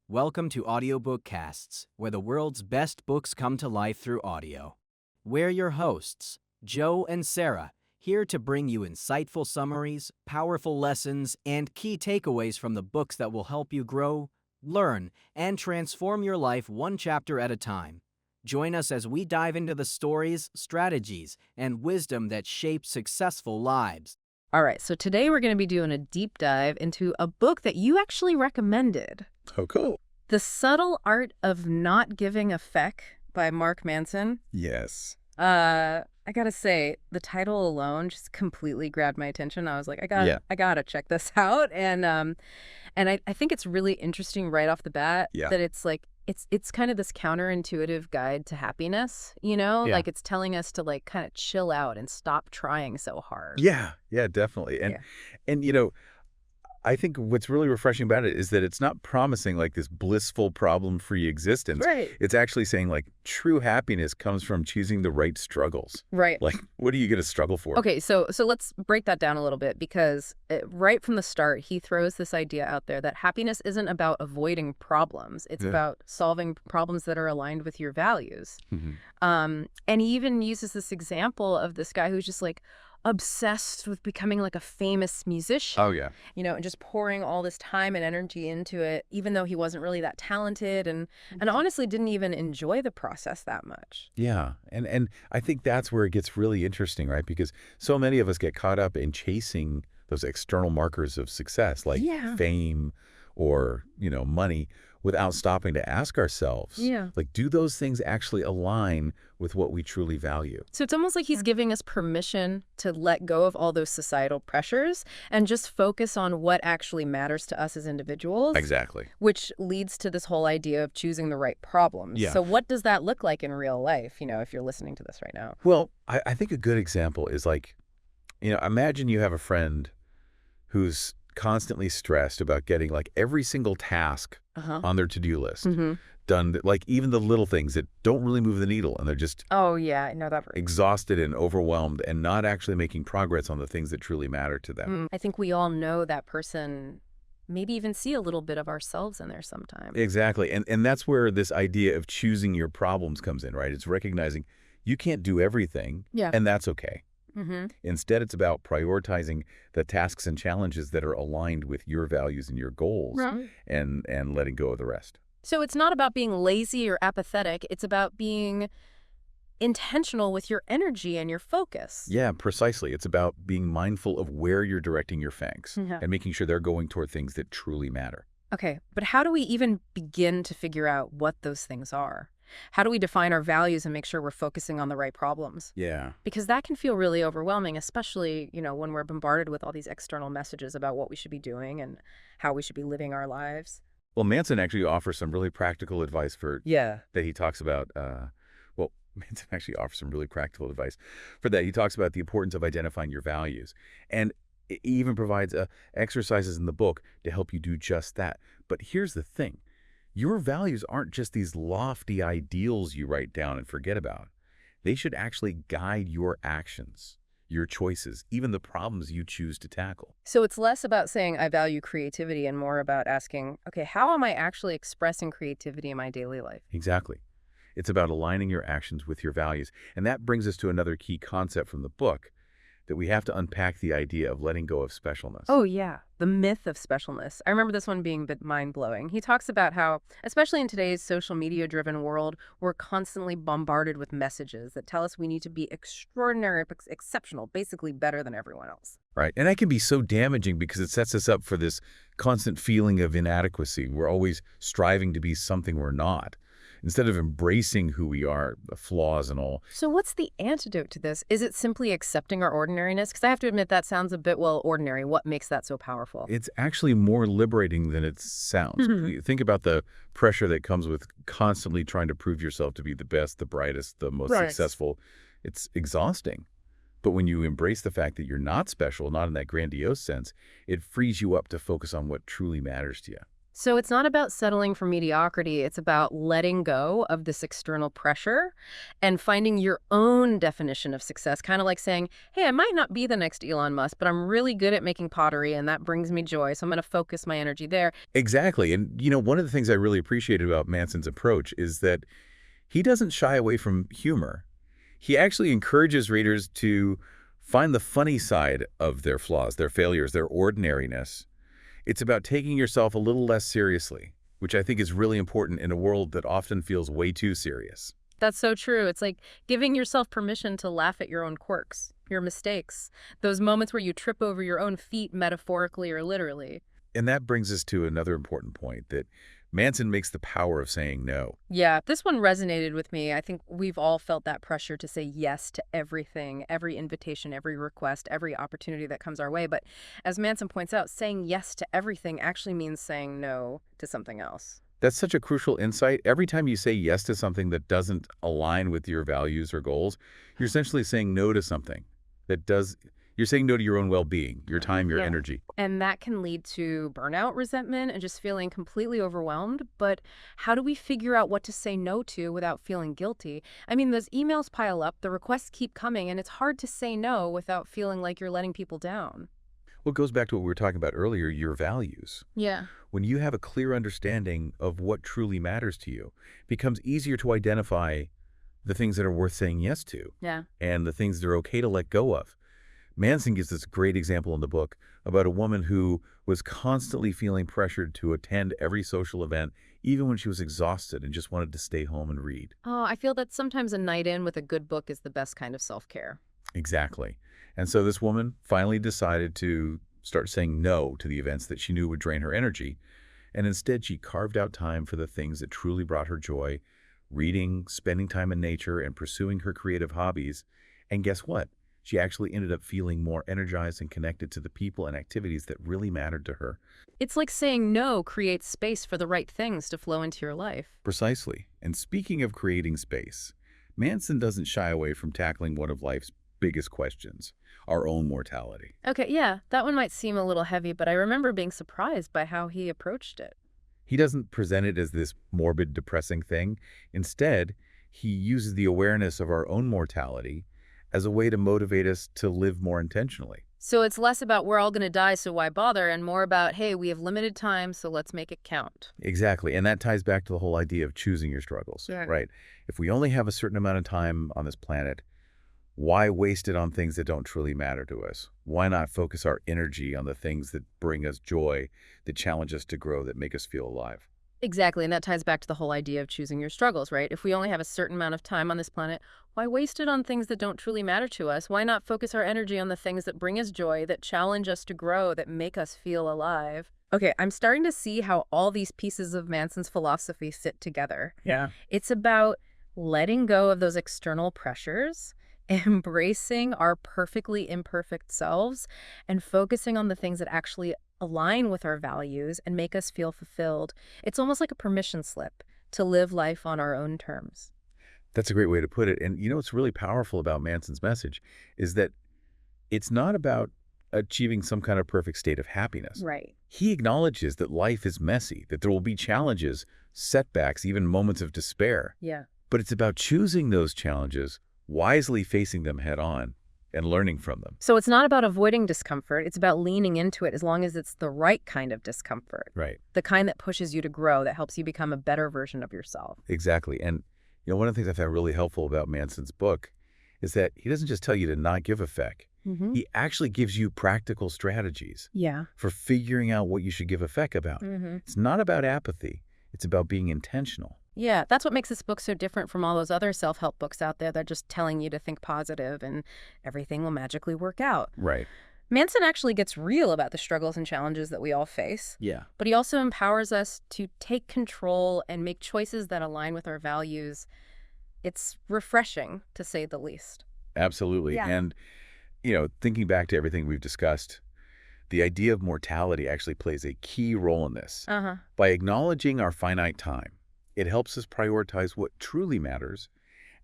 Welcome to Audiobook Casts, where the world's best books come to life through audio. We're your hosts, Joe and Sarah, here to bring you insightful summaries, powerful lessons, and key takeaways from the books that will help you grow, learn, and transform your life one chapter at a time. Join us as we dive into the stories, strategies, and wisdom that shape successful lives. All right, so today we're going to be doing a deep dive into a book that you actually recommended. Oh, cool. The Subtle Art of Not Giving a Feck by Mark Manson. Yes. I gotta say, the title alone just completely grabbed my attention. I was like, I gotta check this out. And I think it's really interesting right off the bat that it's like it's kind of this counterintuitive guide to happiness, you know? Yeah. Like it's telling us to like kind of chill out and stop trying so hard. Yeah, definitely. And you know, I think what's really refreshing about it is that it's not promising like this blissful problem-free existence. Right. It's actually saying like true happiness comes from choosing the right struggles. Right. Like, what are you going to struggle for? Okay, so let's break that down a little bit because right from the start, he throws this idea out there that happiness isn't about avoiding problems. It's about solving problems that are aligned with your values. And he even uses this example of this guy who's just like obsessed with becoming like a famous musician. Oh, yeah. You know, and just pouring all this time and energy into it, even though he wasn't really that talented and honestly didn't even enjoy the process that much. Yeah. And I think that's where it gets really interesting, right? Because so many of us get caught up in chasing those external markers of success, like fame or, you know, money, without stopping to ask ourselves, like, do those things actually align with what we truly value? So it's almost like he's giving us permission to let go of all those societal pressures and just focus on what actually matters to us as individuals. Exactly. Which leads to this whole idea of choosing the right problems. Yeah. So what does that look like in real life, you know, if you're listening to this right now? Well, I think a good example is like, you know, imagine you have a friend who's constantly stressed about getting like every single task on their to-do list done, like even the little things that don't really move the needle, and they're just I know that. Exhausted and overwhelmed and not actually making progress on the things that truly matter to them. I think we all know that person, maybe even see a little bit of ourselves in there sometimes. Exactly. And that's where this idea of choosing your problems comes in, right? It's recognizing you can't do everything, and that's okay. Instead, it's about prioritizing the tasks and challenges that are aligned with your values and your goals, and letting go of the rest. So it's not about being lazy or apathetic. It's about being intentional with your energy and your focus. Yeah, precisely. It's about being mindful of where you're directing your fangs and making sure they're going toward things that truly matter. Okay, but how do we even begin to figure out what those things are? How do we define our values and make sure we're focusing on the right problems? Yeah. Because that can feel really overwhelming, especially, you know, when we're bombarded with all these external messages about what we should be doing and how we should be living our lives. Well, Manson actually offers some really practical advice that he talks about. Manson actually offers some really practical advice for that. He talks about the importance of identifying your values. And he even provides exercises in the book to help you do just that. But here's the thing. Your values aren't just these lofty ideals you write down and forget about. They should actually guide your actions, your choices, even the problems you choose to tackle. So it's less about saying I value creativity and more about asking, okay, how am I actually expressing creativity in my daily life? Exactly. It's about aligning your actions with your values. And that brings us to another key concept from the book, that we have to unpack the idea of letting go of specialness. Oh, yeah. The myth of specialness. I remember this one being a bit mind-blowing. He talks about how, especially in today's social media-driven world, we're constantly bombarded with messages that tell us we need to be extraordinary, exceptional, basically better than everyone else. Right. And that can be so damaging because it sets us up for this constant feeling of inadequacy. We're always striving to be something we're not, instead of embracing who we are, the flaws and all. So what's the antidote to this? Is it simply accepting our ordinariness? Because I have to admit that sounds a bit, ordinary. What makes that so powerful? It's actually more liberating than it sounds. Think about the pressure that comes with constantly trying to prove yourself to be the best, the brightest, the most successful. It's exhausting. But when you embrace the fact that you're not special, not in that grandiose sense, it frees you up to focus on what truly matters to you. So it's not about settling for mediocrity. It's about letting go of this external pressure and finding your own definition of success. Kind of like saying, hey, I might not be the next Elon Musk, but I'm really good at making pottery and that brings me joy. So I'm going to focus my energy there. Exactly. And, one of the things I really appreciated about Manson's approach is that he doesn't shy away from humor. He actually encourages readers to find the funny side of their flaws, their failures, their ordinariness. It's about taking yourself a little less seriously, which I think is really important in a world that often feels way too serious. That's so true. It's like giving yourself permission to laugh at your own quirks, your mistakes, those moments where you trip over your own feet metaphorically or literally. And that brings us to another important point, that Manson makes the power of saying no. Yeah, this one resonated with me. I think we've all felt that pressure to say yes to everything, every invitation, every request, every opportunity that comes our way. But as Manson points out, saying yes to everything actually means saying no to something else. That's such a crucial insight. Every time you say yes to something that doesn't align with your values or goals, you're essentially saying no to something that does. You're saying no to your own well-being, your time, your energy. And that can lead to burnout, resentment, and just feeling completely overwhelmed. But how do we figure out what to say no to without feeling guilty? I mean, those emails pile up, the requests keep coming, and it's hard to say no without feeling like you're letting people down. Well, it goes back to what we were talking about earlier, your values. Yeah. When you have a clear understanding of what truly matters to you, it becomes easier to identify the things that are worth saying yes to. Yeah. And the things that are okay to let go of. Manson gives this great example in the book about a woman who was constantly feeling pressured to attend every social event, even when she was exhausted and just wanted to stay home and read. Oh, I feel that sometimes a night in with a good book is the best kind of self-care. Exactly. And so this woman finally decided to start saying no to the events that she knew would drain her energy. And instead, she carved out time for the things that truly brought her joy, reading, spending time in nature, and pursuing her creative hobbies. And guess what? She actually ended up feeling more energized and connected to the people and activities that really mattered to her. It's like saying no creates space for the right things to flow into your life. Precisely. And speaking of creating space, Manson doesn't shy away from tackling one of life's biggest questions, our own mortality. Okay, yeah, that one might seem a little heavy, but I remember being surprised by how he approached it. He doesn't present it as this morbid, depressing thing. Instead, he uses the awareness of our own mortality as a way to motivate us to live more intentionally. So it's less about we're all going to die, so why bother, and more about, hey, we have limited time, so let's make it count. Exactly. And that ties back to the whole idea of choosing your struggles, right? If we only have a certain amount of time on this planet, why waste it on things that don't truly matter to us? Why not focus our energy on the things that bring us joy, that challenge us to grow, that make us feel alive? Exactly, and that ties back to the whole idea of choosing your struggles, right? If we only have a certain amount of time on this planet, why waste it on things that don't truly matter to us? Why not focus our energy on the things that bring us joy, that challenge us to grow, that make us feel alive? Okay, I'm starting to see how all these pieces of Manson's philosophy fit together. Yeah. It's about letting go of those external pressures, embracing our perfectly imperfect selves, and focusing on the things that actually align with our values and make us feel fulfilled. It's almost like a permission slip to live life on our own terms. That's a great way to put it. And what's really powerful about Manson's message is that it's not about achieving some kind of perfect state of happiness. Right. He acknowledges that life is messy, that there will be challenges, setbacks, even moments of despair. Yeah. But it's about choosing those challenges, wisely facing them head on, and learning from them. So it's not about avoiding discomfort. It's about leaning into it as long as it's the right kind of discomfort. Right. The kind that pushes you to grow, that helps you become a better version of yourself. Exactly. And one of the things I found really helpful about Manson's book is that he doesn't just tell you to not give a feck. Mm-hmm. He actually gives you practical strategies for figuring out what you should give a feck about. Mm-hmm. It's not about apathy. It's about being intentional. Yeah, that's what makes this book so different from all those other self-help books out there that are just telling you to think positive and everything will magically work out. Right. Manson actually gets real about the struggles and challenges that we all face. Yeah. But he also empowers us to take control and make choices that align with our values. It's refreshing, to say the least. Absolutely. Yeah. And, thinking back to everything we've discussed, the idea of mortality actually plays a key role in this. Uh-huh. By acknowledging our finite time, it helps us prioritize what truly matters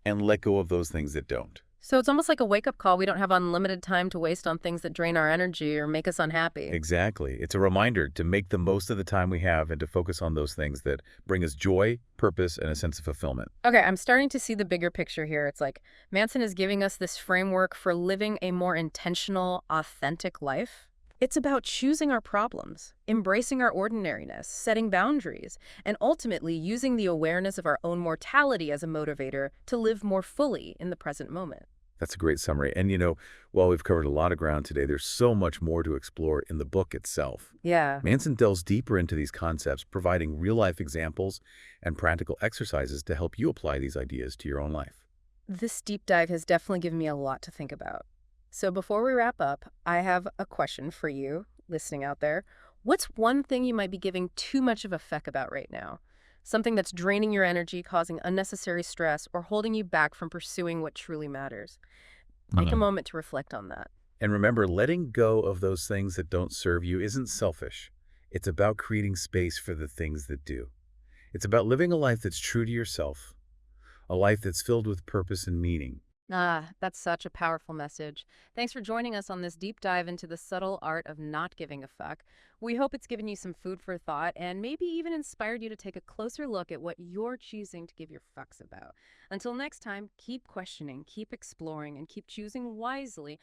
and let go of those things that don't. So it's almost like a wake-up call. We don't have unlimited time to waste on things that drain our energy or make us unhappy. Exactly. It's a reminder to make the most of the time we have and to focus on those things that bring us joy, purpose, and a sense of fulfillment. Okay, I'm starting to see the bigger picture here. It's like Manson is giving us this framework for living a more intentional, authentic life. It's about choosing our problems, embracing our ordinariness, setting boundaries, and ultimately using the awareness of our own mortality as a motivator to live more fully in the present moment. That's a great summary. And, while we've covered a lot of ground today, there's so much more to explore in the book itself. Yeah. Manson delves deeper into these concepts, providing real-life examples and practical exercises to help you apply these ideas to your own life. This deep dive has definitely given me a lot to think about. So before we wrap up, I have a question for you, listening out there. What's one thing you might be giving too much of a feck about right now? Something that's draining your energy, causing unnecessary stress, or holding you back from pursuing what truly matters. Take a moment to reflect on that. And remember, letting go of those things that don't serve you isn't selfish. It's about creating space for the things that do. It's about living a life that's true to yourself, a life that's filled with purpose and meaning. That's such a powerful message. Thanks for joining us on this deep dive into the subtle art of not giving a fuck. We hope it's given you some food for thought and maybe even inspired you to take a closer look at what you're choosing to give your fucks about. Until next time, keep questioning, keep exploring, and keep choosing wisely.